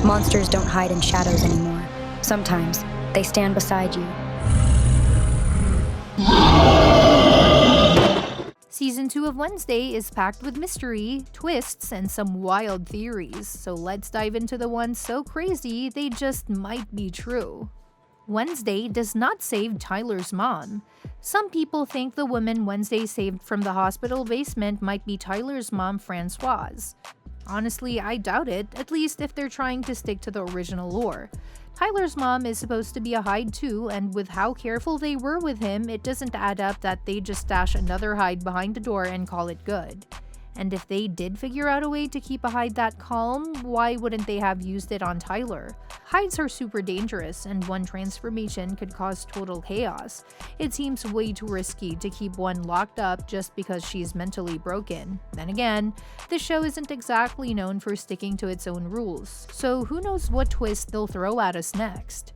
Monsters don't hide in shadows anymore. Sometimes, they stand beside you. Season 2 of Wednesday is packed with mystery, twists, and some wild theories, so let's dive into the ones so crazy they just might be true. Wednesday does not save Tyler's mom. Some people think the woman Wednesday saved from the hospital basement might be Tyler's mom, Francoise. Honestly, I doubt it, at least if they're trying to stick to the original lore. Tyler's mom is supposed to be a Hyde too, and with how careful they were with him, it doesn't add up that they just stash another Hyde behind the door and call it good. And if they did figure out a way to keep a Hyde that calm, why wouldn't they have used it on Tyler? Hydes are super dangerous, and one transformation could cause total chaos. It seems way too risky to keep one locked up just because she's mentally broken. Then again, the show isn't exactly known for sticking to its own rules, so who knows what twist they'll throw at us next.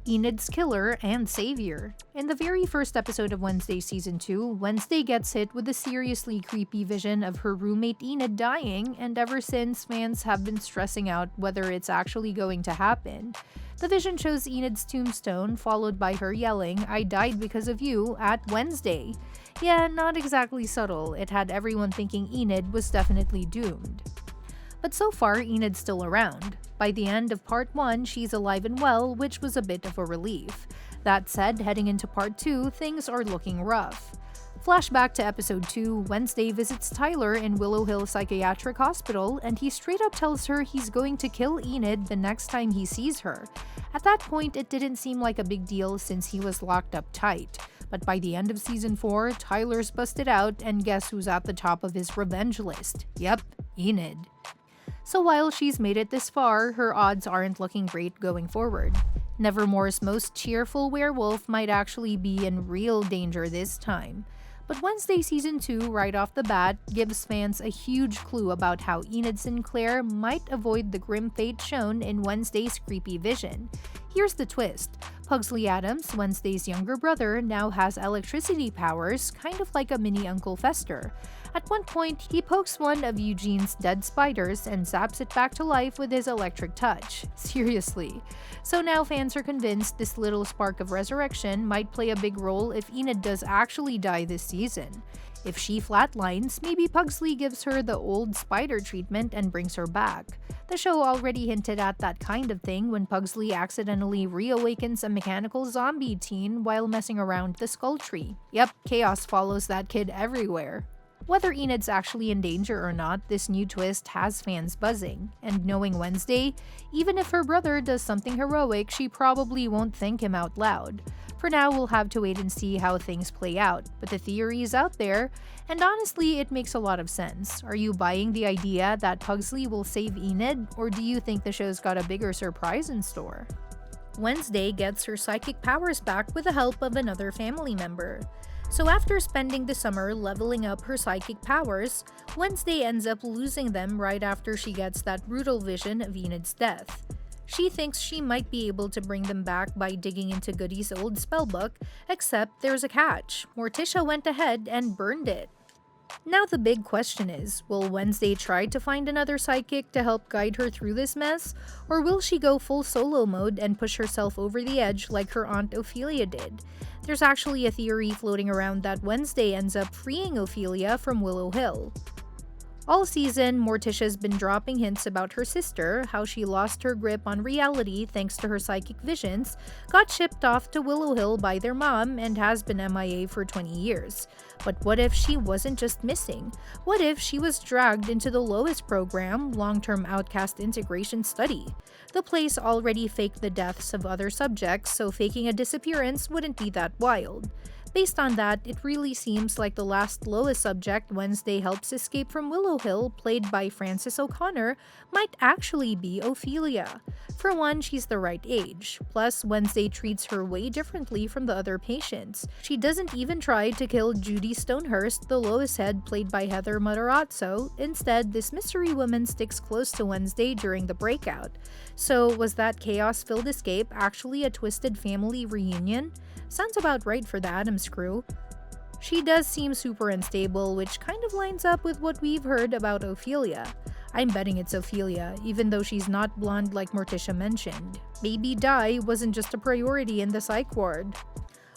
Enid's killer and savior. In the very first episode of Wednesday Season 2, Wednesday gets hit with a seriously creepy vision of her roommate Enid dying, and ever since, fans have been stressing out whether it's actually going to happen. The vision shows Enid's tombstone, followed by her yelling, "I died because of you," at Wednesday. Yeah, not exactly subtle, it had everyone thinking Enid was definitely doomed. But so far, Enid's still around. By the end of Part 1, she's alive and well, which was a bit of a relief. That said, heading into Part 2, things are looking rough. Flashback to Episode 2, Wednesday visits Tyler in Willow Hill Psychiatric Hospital, and he straight up tells her he's going to kill Enid the next time he sees her. At that point, it didn't seem like a big deal since he was locked up tight. But by the end of Season 4, Tyler's busted out, and guess who's at the top of his revenge list? Yep, Enid. So while she's made it this far, her odds aren't looking great going forward. Nevermore's most cheerful werewolf might actually be in real danger this time. But Wednesday Season 2, right off the bat, gives fans a huge clue about how Enid Sinclair might avoid the grim fate shown in Wednesday's creepy vision. Here's the twist. Pugsley Addams, Wednesday's younger brother, now has electricity powers, kind of like a mini Uncle Fester. At one point, he pokes one of Eugene's dead spiders and zaps it back to life with his electric touch. Seriously. So now fans are convinced this little spark of resurrection might play a big role if Enid does actually die this season. If she flatlines, maybe Pugsley gives her the old spider treatment and brings her back. The show already hinted at that kind of thing when Pugsley accidentally reawakens a mechanical zombie teen while messing around the skull tree. Yep, chaos follows that kid everywhere. Whether Enid's actually in danger or not, this new twist has fans buzzing. And knowing Wednesday, even if her brother does something heroic, she probably won't thank him out loud. For now, we'll have to wait and see how things play out, but the theory is out there, and honestly, it makes a lot of sense. Are you buying the idea that Pugsley will save Enid, or do you think the show's got a bigger surprise in store? Wednesday gets her psychic powers back with the help of another family member. So after spending the summer leveling up her psychic powers, Wednesday ends up losing them right after she gets that brutal vision of Enid's death. She thinks she might be able to bring them back by digging into Goody's old spellbook, except there's a catch. Morticia went ahead and burned it. Now the big question is, will Wednesday try to find another psychic to help guide her through this mess, or will she go full solo mode and push herself over the edge like her aunt Ophelia did? There's actually a theory floating around that Wednesday ends up freeing Ophelia from Willow Hill. All season, Morticia's been dropping hints about her sister, how she lost her grip on reality thanks to her psychic visions, got shipped off to Willow Hill by their mom, and has been MIA for 20 years. But what if she wasn't just missing? What if she was dragged into the Lois program, long-term outcast integration study? The place already faked the deaths of other subjects, so faking a disappearance wouldn't be that wild. Based on that, it really seems like the last Lois subject Wednesday helps escape from Willow Hill, played by Frances O'Connor, might actually be Ophelia. For one, she's the right age. Plus, Wednesday treats her way differently from the other patients. She doesn't even try to kill Judy Stonehurst, the Lois head played by Heather Matarazzo. Instead, this mystery woman sticks close to Wednesday during the breakout. So, was that chaos-filled escape actually a twisted family reunion? Sounds about right for the Addams crew. She does seem super unstable, which kind of lines up with what we've heard about Ophelia. I'm betting it's Ophelia, even though she's not blonde like Morticia mentioned. Maybe dye wasn't just a priority in the psych ward.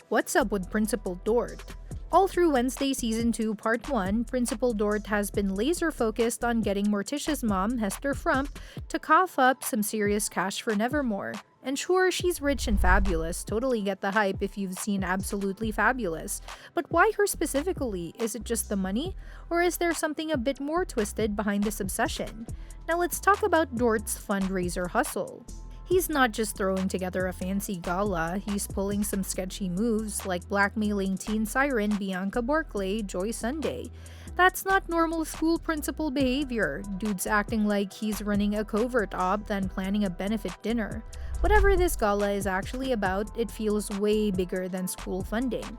What's up with Principal Dort? All through Wednesday Season 2 Part 1, Principal Dort has been laser-focused on getting Morticia's mom, Hester Frump, to cough up some serious cash for Nevermore. And sure, she's rich and fabulous, totally get the hype if you've seen Absolutely Fabulous. But why her specifically? Is it just the money? Or is there something a bit more twisted behind this obsession? Now let's talk about Dort's fundraiser hustle. He's not just throwing together a fancy gala, he's pulling some sketchy moves like blackmailing teen siren Bianca Barclay Joy Sunday. That's not normal school principal behavior. Dude's acting like he's running a covert op than planning a benefit dinner. Whatever this gala is actually about, it feels way bigger than school funding.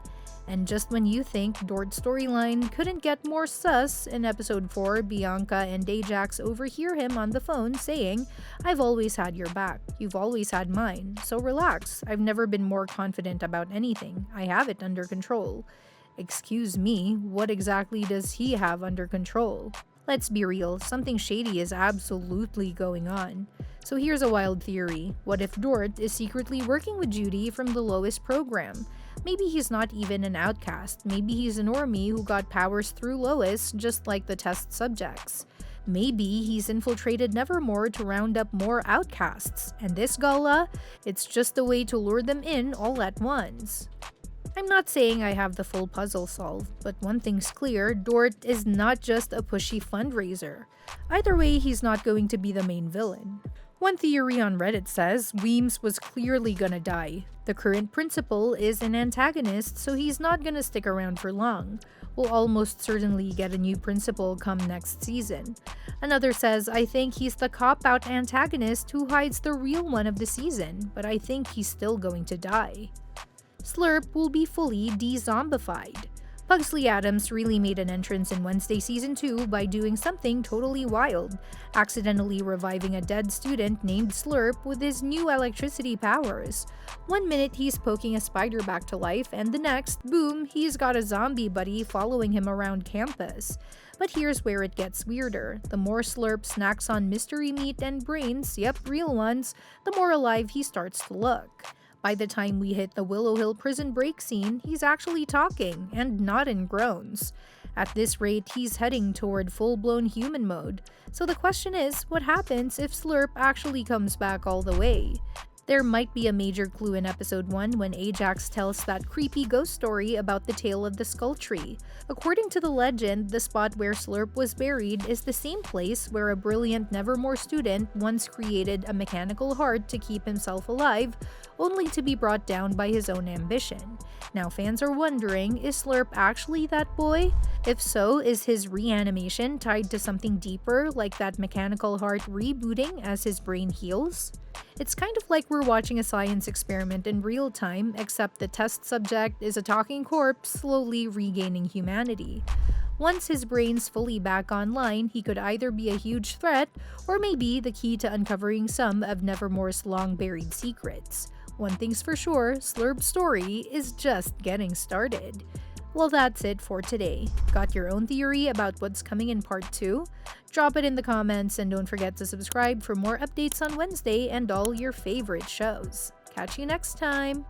And just when you think Dort's storyline couldn't get more sus, in episode 4, Bianca and Ajax overhear him on the phone saying, "I've always had your back. You've always had mine. So relax. I've never been more confident about anything. I have it under control." Excuse me, what exactly does he have under control? Let's be real, something shady is absolutely going on. So here's a wild theory. What if Dort is secretly working with Judy from the Lois program? Maybe he's not even an outcast. Maybe he's a normie who got powers through Lois, just like the test subjects. Maybe he's infiltrated Nevermore to round up more outcasts. And this gala, it's just a way to lure them in all at once. I'm not saying I have the full puzzle solved, but one thing's clear, Dort is not just a pushy fundraiser. Either way, he's not going to be the main villain. One theory on Reddit says Weems was clearly gonna die. The current principal is an antagonist, so he's not gonna stick around for long. We'll almost certainly get a new principal come next season. Another says, I think he's the cop-out antagonist who hides the real one of the season, but I think he's still going to die. Slurp will be fully de-zombified. Pugsley Addams really made an entrance in Wednesday Season 2 by doing something totally wild, accidentally reviving a dead student named Slurp with his new electricity powers. One minute he's poking a spider back to life, and the next, boom, he's got a zombie buddy following him around campus. But here's where it gets weirder. The more Slurp snacks on mystery meat and brains, yep, real ones, the more alive he starts to look. By the time we hit the Willow Hill prison break scene, he's actually talking, and not in groans. At this rate, he's heading toward full-blown human mode. So the question is, what happens if Slurp actually comes back all the way? There might be a major clue in episode 1 when Ajax tells that creepy ghost story about the tale of the skull tree. According to the legend, the spot where Slurp was buried is the same place where a brilliant Nevermore student once created a mechanical heart to keep himself alive, only to be brought down by his own ambition. Now fans are wondering, is Slurp actually that boy? If so, is his reanimation tied to something deeper, like that mechanical heart rebooting as his brain heals? It's kind of like we're watching a science experiment in real time, except the test subject is a talking corpse slowly regaining humanity. Once his brain's fully back online, he could either be a huge threat, or maybe the key to uncovering some of Nevermore's long-buried secrets. One thing's for sure, Slurp's story is just getting started. Well, that's it for today. Got your own theory about what's coming in part 2? Drop it in the comments, and don't forget to subscribe for more updates on Wednesday and all your favorite shows. Catch you next time!